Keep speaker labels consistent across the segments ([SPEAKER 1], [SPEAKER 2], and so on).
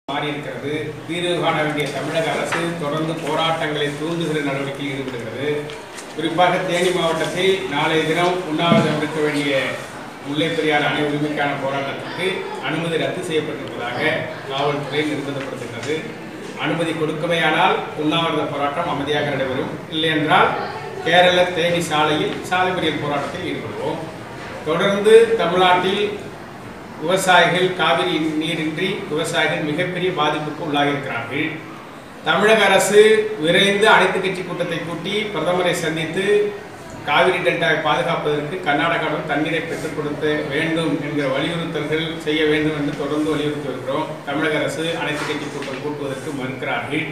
[SPEAKER 1] மாறியிருக்கிறது. தீர்வு காண வேண்டிய தமிழக அரசு தொடர்ந்து போராட்டங்களை தூண்டுகிற நடவடிக்கையில் ஈடுபடுகிறது. குறிப்பாக தேனி மாவட்டத்தில் நாளைய தினம் உண்ணாவிரதம் இருக்க வேண்டிய முல்லை பெரியாறு அணை உரிமைக்கான போராட்டத்திற்கு அனுமதி ரத்து செய்யப்பட்டிருப்பதாக காவல்துறை நிர்பந்தப்படுத்துகிறது. அனுமதி கொடுக்கமையானால் உண்ணாவிரத போராட்டம் அமைதியாக நடைபெறும், இல்லை என்றால் கேரள தேனி சாலையில் சாலை மறியல் போராட்டத்தில் ஈடுபடுவோம். தொடர்ந்து தமிழ்நாட்டில் விவசாயிகள் காவிரி நீரின்றி விவசாயிகள் மிகப்பெரிய பாதிப்புக்கு உள்ளாகியிருக்கிறார்கள். தமிழக அரசு விரைந்து அனைத்து கட்சி கூட்டத்தை கூட்டி பிரதமரை சந்தித்து காவிரி டெல்டாவை பாதுகாப்பதற்கு கர்நாடகாவிடம் தண்ணீரை பெற்றுக் கொடுக்க வேண்டும் என்கிற வலியுறுத்தல்கள் செய்ய வேண்டும் என்று தொடர்ந்து வலியுறுத்தி வருகிறோம். தமிழக அரசு அனைத்து கட்சி கூட்டம் கூட்டுவதற்கு மறுக்கிறார்கள்.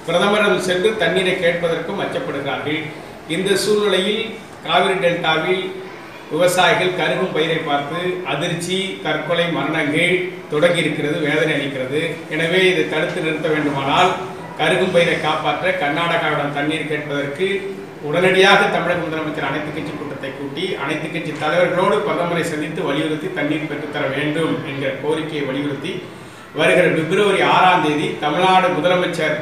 [SPEAKER 1] பிரதமரிடம் சென்று தண்ணீரை கேட்பதற்கும் அச்சப்படுகிறார்கள். இந்த சூழ்நிலையில் காவிரி டெல்டாவில் விவசாயிகள் கருகும் பயிரை பார்த்து அதிர்ச்சி, தற்கொலை மரணங்கள் தொடங்கி இருக்கிறது, வேதனை அளிக்கிறது. எனவே இதை தடுத்து நிறுத்த வேண்டுமானால் கருகும் பயிரை காப்பாற்ற கர்நாடகாவிடம் தண்ணீர் கேட்பதற்கு உடனடியாக தமிழக முதலமைச்சர் அனைத்து கட்சி கூட்டத்தை கூட்டி அனைத்து கட்சி தலைவர்களோடு பிரதமரை சந்தித்து வலியுறுத்தி தண்ணீர் பெற்றுத்தர வேண்டும் என்கிற கோரிக்கையை வலியுறுத்தி வருகிற பிப்ரவரி 6ஆம் தேதி தமிழ்நாடு முதலமைச்சர்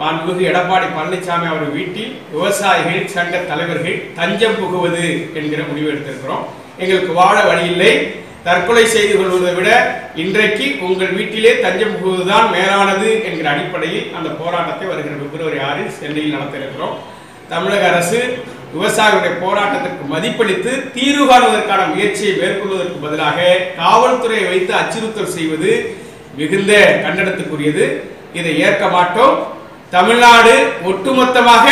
[SPEAKER 1] மாண்புமிகு எடப்பாடி பழனிசாமி அவர்கள் வீட்டில் விவசாயிகள் சங்க தலைவர்கள் தஞ்சம் புகுவது என்கிற முடிவு எடுத்திருக்கிறோம். எங்களுக்கு வாழ வழி இல்லை, தற்கொலை செய்து கொள்வதை விட இன்றைக்கு உங்கள் வீட்டிலே தஞ்சம் புகுவதுதான் மேலானது என்கிற அடிப்படையில் அந்த போராட்டத்தை வருகிற பிப்ரவரி 6 சென்னையில் நடத்த இருக்கிறோம். தமிழக அரசு விவசாயிகளுடைய போராட்டத்திற்கு மதிப்பளித்து தீர்வு காணுவதற்கான முயற்சியை மேற்கொள்வதற்கு பதிலாக காவல்துறையை வைத்து அச்சுறுத்தல் செய்வது மிகுந்த கண்டனத்துக்குரியது. இதை ஏற்க மாட்டோம். தமிழ்நாடு ஒட்டுமொத்தமாக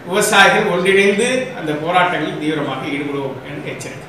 [SPEAKER 1] விவசாயிகள் ஒன்றிணைந்து அந்த போராட்டங்களில் தீவிரமாக ஈடுபடுவோம் என்று எச்சரிக்கை.